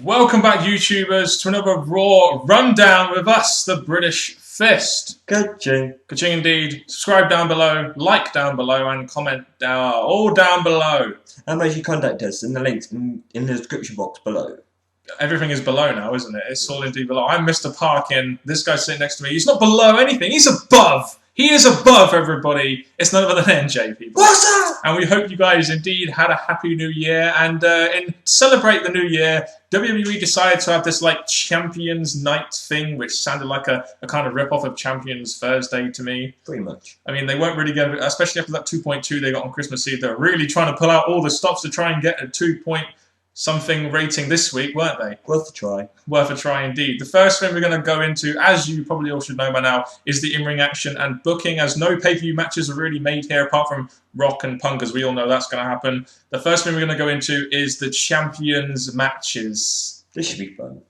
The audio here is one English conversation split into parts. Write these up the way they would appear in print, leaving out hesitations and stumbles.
Welcome back, YouTubers, to another Raw Rundown with us, the British Fist. Ka-ching. Ka-ching indeed. Subscribe down below, like down below, and comment down, all down below. And make sure you contact us in the links in the description box below. Everything is below now, isn't it? It's all indeed below. I'm Mr. Parkin. This guy's sitting next to me. He's not below anything. He's above. He is above everybody. It's none other than NJ, people. What's up? And we hope you guys indeed had a happy new year. And to celebrate the new year, WWE decided to have this like Champions Night thing, which sounded like a kind of rip-off of Champions Thursday to me. Pretty much. I mean, they weren't really going to, especially after that 2.2 they got on Christmas Eve, they were really trying to pull out all the stops to try and get a 2-point-something rating this week, weren't they? Worth a try. Worth a try indeed. The first thing we're going to go into, as you probably all should know by now, is the in-ring action and booking, as no pay-per-view matches are really made here apart from Rock and Punk, as we all know that's going to happen. The first thing we're going to go into is the Champions matches. This should be fun.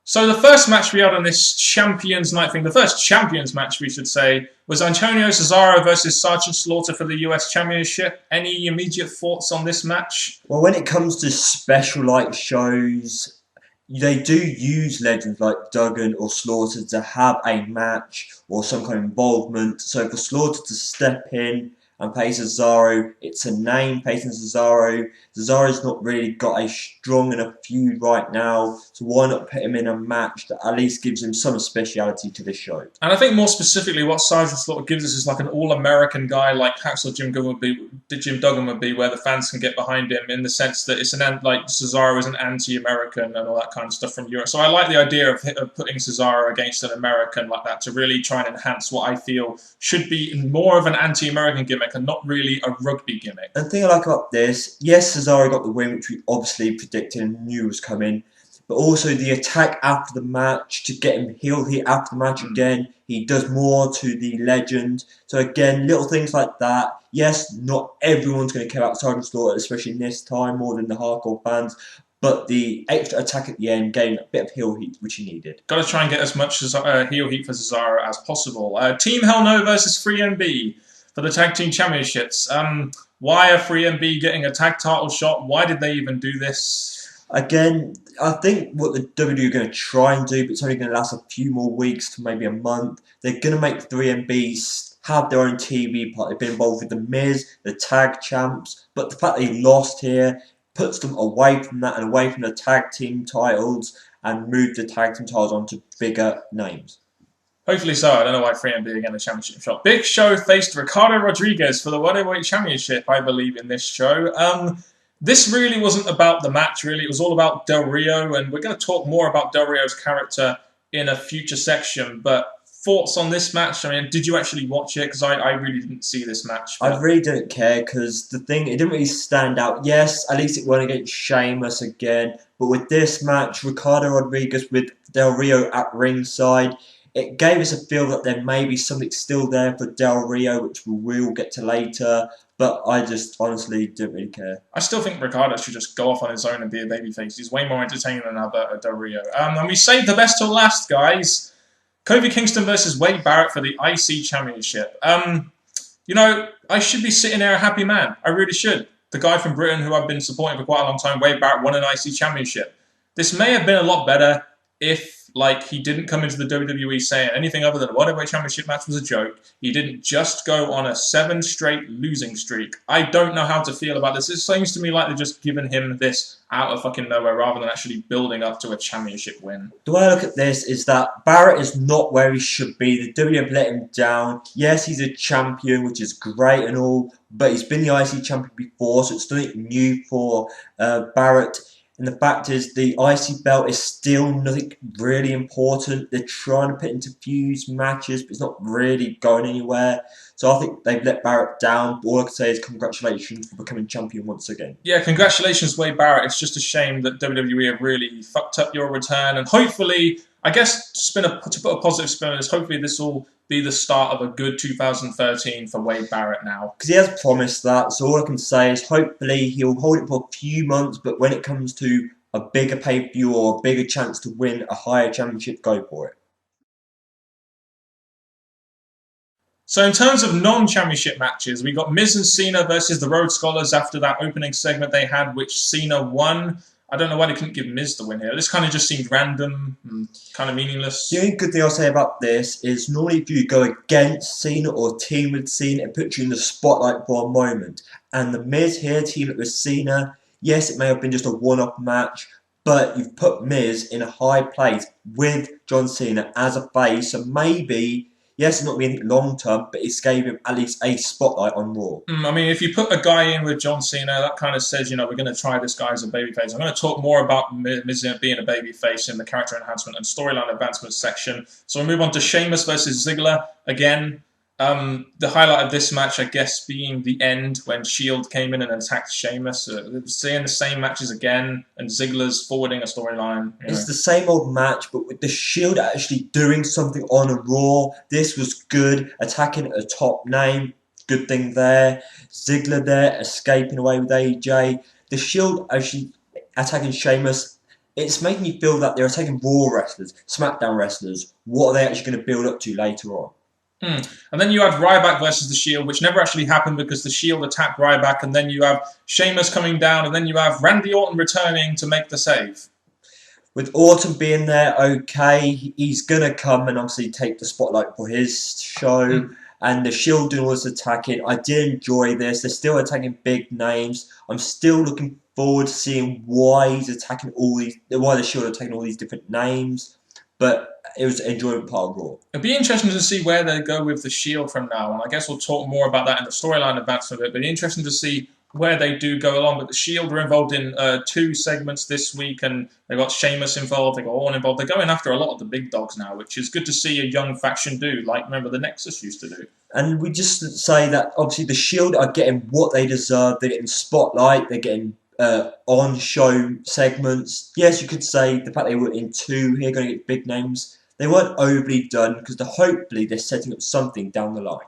So the first match we had on this Champions Night thing, the first Champions match we should say, was Antonio Cesaro versus Sergeant Slaughter for the US Championship. Any immediate thoughts on this match? Well, when it comes to special like shows, they do use legends like Duggan or Slaughter to have a match or some kind of involvement. So for Slaughter to step in and pay Cesaro, it's a name, facing Cesaro. Cesaro's not really got a strong enough feud right now, so why not put him in a match that at least gives him some speciality to this show? And I think more specifically what Sergeant Slaughter gives us is like an all-American guy like Hacksaw Jim Duggan would be, where the fans can get behind him in the sense that it's like Cesaro is an anti-American and all that kind of stuff from Europe. So I like the idea of putting Cesaro against an American like that to really try and enhance what I feel should be more of an anti-American gimmick and not really a rugby gimmick. And the thing I like about this, yes, Cesaro got the win, which we obviously predicted and knew was coming, but also the attack after the match to get him heel hit after the match again. He does more to the legend. So again, little things like that. Yes, not everyone's going to care about Sergeant Slaughter, especially in this time, more than the hardcore fans. But the extra attack at the end gave him a bit of heel heat, which he needed. Got to try and get as much heel heat for Cesaro as possible. Team Hell No versus 3MB for the Tag Team Championships. Why are 3MB getting a tag title shot? Why did they even do this? Again, I think what the WWE are going to try and do, but it's only going to last a few more weeks to maybe a month, they're going to make 3MBs have their own TV part. They've been involved with The Miz, the tag champs, but the fact they lost here puts them away from that and away from the tag team titles and moved the tag team titles onto bigger names. Hopefully so. I don't know why 3MB are getting a championship shot. Big Show faced Ricardo Rodriguez for the Worldwide Championship, I believe, in this show. This really wasn't about the match, really. It was all about Del Rio, and we're going to talk more about Del Rio's character in a future section. But thoughts on this match? I mean, did you actually watch it? Because I really didn't see this match. I really don't care, because the thing, it didn't really stand out. Yes, at least it went against Sheamus again. But with this match, Ricardo Rodriguez with Del Rio at ringside, it gave us a feel that there may be something still there for Del Rio, which we will get to later. But I just honestly don't really care. I still think Ricardo should just go off on his own and be a babyface. He's way more entertaining than Alberto Del Rio. And we saved the best till last, guys. Kofi Kingston versus Wade Barrett for the IC Championship. You know, I should be sitting there a happy man. I really should. The guy from Britain who I've been supporting for quite a long time, Wade Barrett, won an IC Championship. This may have been a lot better if he didn't come into the WWE saying anything other than a Worldwide Championship match was a joke. He didn't just go on a 7 straight losing streak. I don't know how to feel about this. It seems to me like they're just giving him this out of fucking nowhere rather than actually building up to a championship win. The way I look at this is that Barrett is not where he should be. The WWE have let him down. Yes, he's a champion, which is great and all, but he's been the IC champion before, so it's nothing new for Barrett. And the fact is, the IC belt is still nothing really important. They're trying to put into fuse matches, but it's not really going anywhere. So I think they've let Barrett down. All I can say is congratulations for becoming champion once again. Yeah, congratulations, Wade Barrett. It's just a shame that WWE have really fucked up your return. And hopefully, I guess to put a positive spin on this, hopefully this will be the start of a good 2013 for Wade Barrett now. Because he has promised that, so all I can say is hopefully he'll hold it for a few months, but when it comes to a bigger pay-per-view or a bigger chance to win a higher championship, go for it. So in terms of non-championship matches, we got Miz and Cena versus the Rhodes Scholars after that opening segment they had, which Cena won. I don't know why they couldn't give Miz the win here. This kind of just seemed random and kind of meaningless. The only good thing I'll say about this is normally if you go against Cena or team with Cena, it puts you in the spotlight for a moment. And the Miz here teaming up with Cena, yes, it may have been just a one-off match, but you've put Miz in a high place with John Cena as a face, so maybe, yes, it's not being long-term, but it's gave him at least a spotlight on Raw. I mean, if you put a guy in with John Cena, that kind of says, you know, we're going to try this guy as a babyface. I'm going to talk more about Miz being a babyface in the character enhancement and storyline advancement section. So we move on to Sheamus versus Ziggler again. The highlight of this match, I guess, being the end when Shield came in and attacked Sheamus. Seeing the same matches again, and Ziggler's forwarding a storyline. It's the same old match, but with the Shield actually doing something on a Raw. This was good, attacking a top name. Good thing there. Ziggler there, escaping away with AJ. The Shield actually attacking Sheamus. It's making you feel that they're attacking Raw wrestlers, SmackDown wrestlers. What are they actually going to build up to later on? And then you had Ryback versus The Shield, which never actually happened because The Shield attacked Ryback, and then you have Sheamus coming down, and then you have Randy Orton returning to make the save. With Orton being there, okay, he's going to come and obviously take the spotlight for his show. And The Shield doing all this attacking. I did enjoy this. They're still attacking big names. I'm still looking forward to seeing why he's attacking why The Shield are attacking all these different names. But it was an enjoyable part of Raw. It'll be interesting to see where they go with The Shield from now on. I guess we'll talk more about that in the storyline advancement of it, but interesting to see where they do go along. But The Shield are involved in 2 segments this week, and they've got Sheamus involved, they've got Orton involved. They're going after a lot of the big dogs now, which is good to see a young faction do, like, remember, the Nexus used to do. And we just say that, obviously, The Shield are getting what they deserve. They're getting spotlight, they're getting on-show segments. Yes, you could say the fact they were in 2 here, going to get big names. They weren't overly done because hopefully they're setting up something down the line.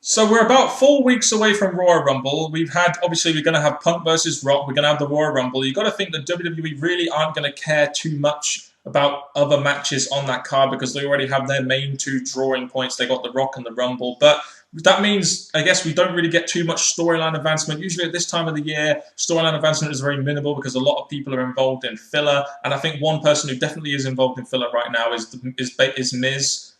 So we're about 4 weeks away from Royal Rumble. Obviously, we're going to have Punk versus Rock. We're going to have the Royal Rumble. You've got to think that WWE really aren't going to care too much about other matches on that card because they already have their main 2 drawing points. They got the Rock and the Rumble. But that means, I guess, we don't really get too much storyline advancement. Usually at this time of the year, storyline advancement is very minimal because a lot of people are involved in filler. And I think one person who definitely is involved in filler right now is Miz.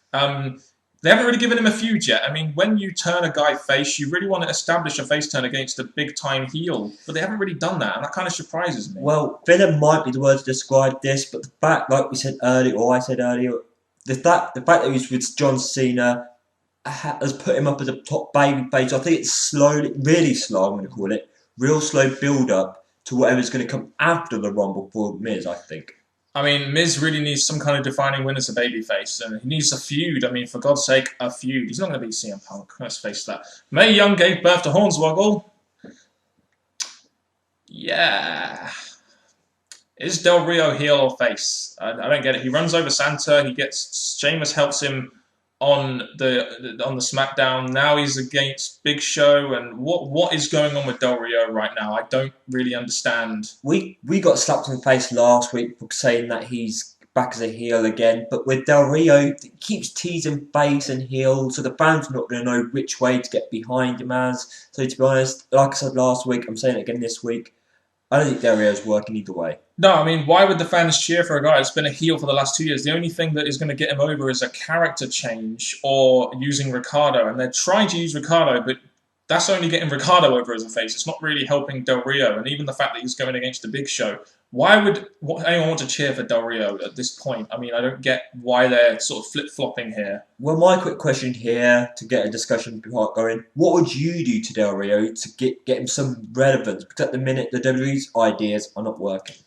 They haven't really given him a feud yet. I mean, when you turn a guy face, you really want to establish a face turn against a big-time heel. But they haven't really done that, and that kind of surprises me. Well, filler might be the word to describe this, but the fact, like we said earlier, or I said earlier, the fact that he was with John Cena has put him up as a top baby face. I think it's slowly, really slow, I'm going to call it, real slow build-up to whatever's going to come after the Rumble for Miz, I think. I mean, Miz really needs some kind of defining win as a babyface, and he needs a feud. I mean, for God's sake, a feud. He's not going to beat CM Punk. Let's face that. Mae Young gave birth to Hornswoggle. Yeah. Is Del Rio heel or face? I don't get it. He runs over Santa. Sheamus helps him on the SmackDown. Now he's against Big Show, and what is going on with Del Rio right now? I don't really understand. We got slapped in the face last week for saying that he's back as a heel again, but with Del Rio, he keeps teasing face and heel, so the fans are not going to know which way to get behind him as. So to be honest, like I said last week, I'm saying it again this week, I don't think Del Rio's working either way. No, I mean, why would the fans cheer for a guy that's been a heel for the last 2 years? The only thing that is going to get him over is a character change or using Ricardo. And they're trying to use Ricardo, but that's only getting Ricardo over as a face. It's not really helping Del Rio. And even the fact that he's going against the Big Show. Why would anyone want to cheer for Del Rio at this point? I mean, I don't get why they're sort of flip-flopping here. Well, my quick question here, to get a discussion going, what would you do to Del Rio to get him some relevance? Because at the minute, the WWE's ideas are not working.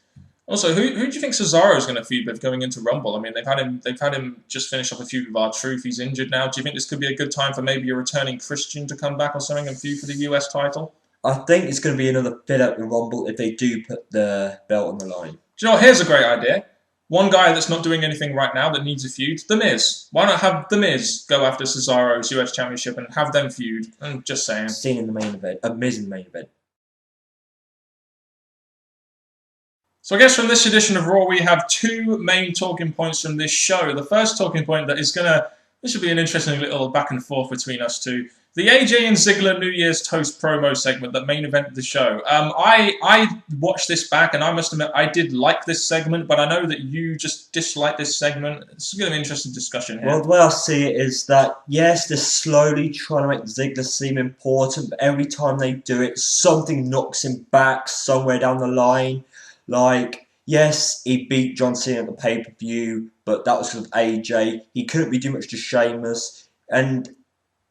Also, who do you think Cesaro is going to feud with going into Rumble? I mean, they've had him just finish off a feud with R-Truth. He's injured now. Do you think this could be a good time for maybe a returning Christian to come back or something and feud for the US title? I think it's going to be another fill-up in Rumble if they do put the belt on the line. Do you know what? Here's a great idea. One guy that's not doing anything right now that needs a feud, The Miz. Why not have The Miz go after Cesaro's US Championship and have them feud? I'm just saying. Seen in the main event, Miz in the main event. So I guess from this edition of Raw, we have two main talking points from this show. The first talking point that is this should be an interesting little back and forth between us two. The AJ and Ziggler New Year's Toast promo segment that main evented the show. I watched this back, and I must admit I did like this segment, but I know that you just dislike this segment. It's going to be an interesting discussion here. Well, the way I see it is that, yes, they're slowly trying to make Ziggler seem important, but every time they do it, something knocks him back somewhere down the line. Like, yes, he beat John Cena at the pay-per-view, but that was because of AJ. He couldn't be doing much to Sheamus, and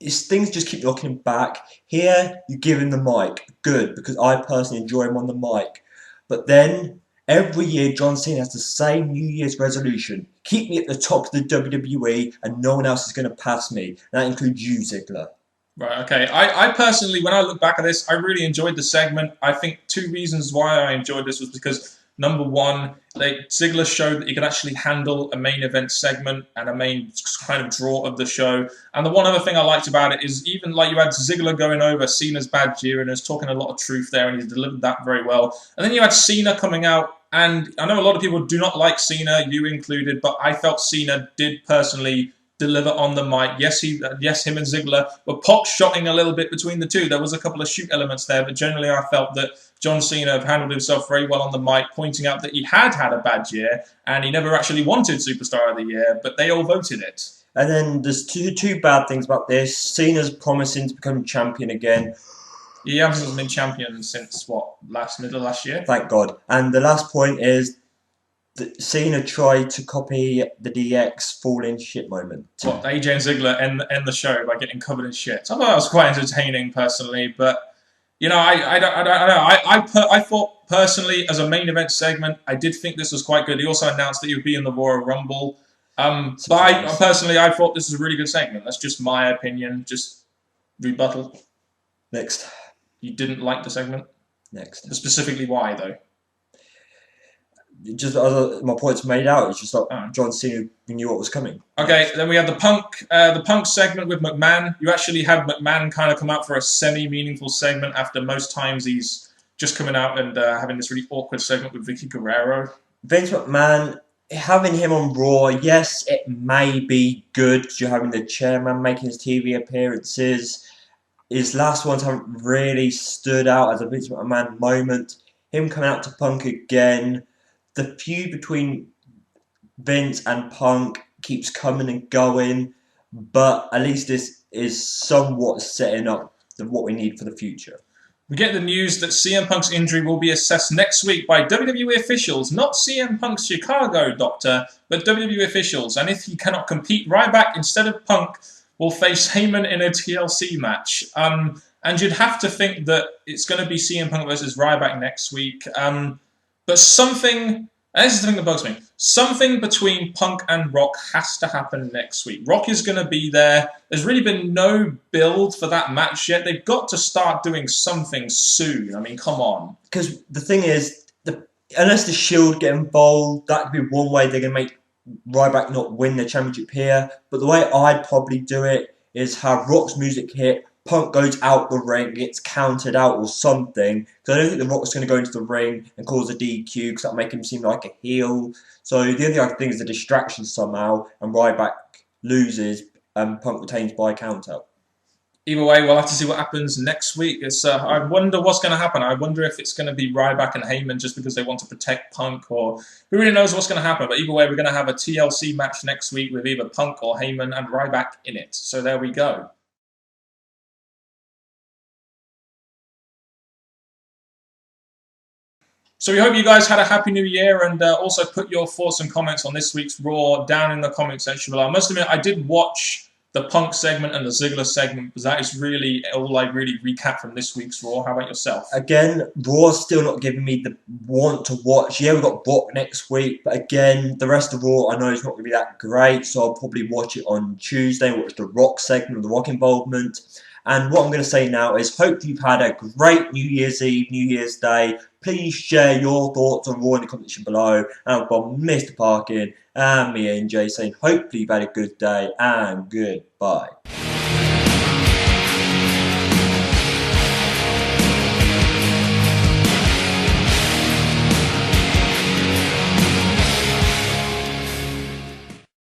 things just keep knocking him back. Here, you give him the mic. Good, because I personally enjoy him on the mic. But then, every year, John Cena has the same New Year's resolution. Keep me at the top of the WWE, and no one else is going to pass me. And that includes you, Ziggler. Right, okay. I personally, when I look back at this, I really enjoyed the segment. I think two reasons why I enjoyed this was because, number one, Ziggler showed that he could actually handle a main event segment and a main kind of draw of the show. And the one other thing I liked about it is even like you had Ziggler going over Cena's bad year and was talking a lot of truth there, and he delivered that very well. And then you had Cena coming out, and I know a lot of people do not like Cena, you included, but I felt Cena did personally deliver on the mic. Yes, him and Ziggler were pot-shotting a little bit between the two. There was a couple of shoot elements there, but generally I felt that John Cena handled himself very well on the mic, pointing out that he had a bad year and he never actually wanted Superstar of the Year, but they all voted it. And then there's two bad things about this. Cena's promising to become champion again. He hasn't been champion since, middle of last year? Thank God. And the last point is Cena tried to copy the DX falling shit moment. What, AJ and Ziggler end the show by getting covered in shit. I thought that was quite entertaining personally, but you know, I don't know. I thought personally, as a main event segment, I did think this was quite good. He also announced that he would be in the Royal Rumble. But I thought this was a really good segment. That's just my opinion. Just rebuttal. Next. You didn't like the segment? Next. Specifically why, though? Just my point's made out. It's just like John Cena knew what was coming. Okay, then we had the Punk segment with McMahon. You actually had McMahon kind of come out for a semi-meaningful segment after most times he's just coming out and having this really awkward segment with Vicky Guerrero. Vince McMahon, having him on Raw, yes, it may be good because you're having the chairman making his TV appearances. His last ones haven't really stood out as a Vince McMahon moment. Him coming out to Punk again. The feud between Vince and Punk keeps coming and going, but at least this is somewhat setting up what we need for the future. We get the news that CM Punk's injury will be assessed next week by WWE officials, not CM Punk's Chicago doctor, but WWE officials. And if he cannot compete, Ryback, instead of Punk, will face Heyman in a TLC match. And you'd have to think that it's going to be CM Punk versus Ryback next week. But something, and this is the thing that bugs me, something between Punk and Rock has to happen next week. Rock is going to be there. There's really been no build for that match yet. They've got to start doing something soon. I mean, come on. Because the thing is, unless the Shield get involved, that could be one way they're going to make Ryback not win the championship here. But the way I'd probably do it is have Rock's music hit, Punk goes out the ring, gets counted out or something. Because I don't think the Rock's going to go into the ring and cause a DQ because that'll make him seem like a heel. So the only thing I can think is a distraction somehow, and Ryback loses and Punk retains by countout. Either way, we'll have to see what happens next week. I wonder what's going to happen. I wonder if it's going to be Ryback and Heyman just because they want to protect Punk, or who really knows what's going to happen. But either way, we're going to have a TLC match next week with either Punk or Heyman and Ryback in it. So there we go. So we hope you guys had a happy new year, and also put your thoughts and comments on this week's Raw down in the comment section below. I must admit, I did watch the Punk segment and the Ziggler segment because that is really all I really recap from this week's Raw. How about yourself? Again, Raw's still not giving me the want to watch. Yeah, we've got Brock next week, but again, the rest of Raw I know it's not going to be that great, so I'll probably watch it on Tuesday, watch the Rock segment, the Rock involvement. And what I'm going to say now is hope you've had a great New Year's Eve, New Year's Day. Please share your thoughts on Raw in the comment section below. And I've got Mr. Parkin and me and Jay saying hopefully you've had a good day and goodbye.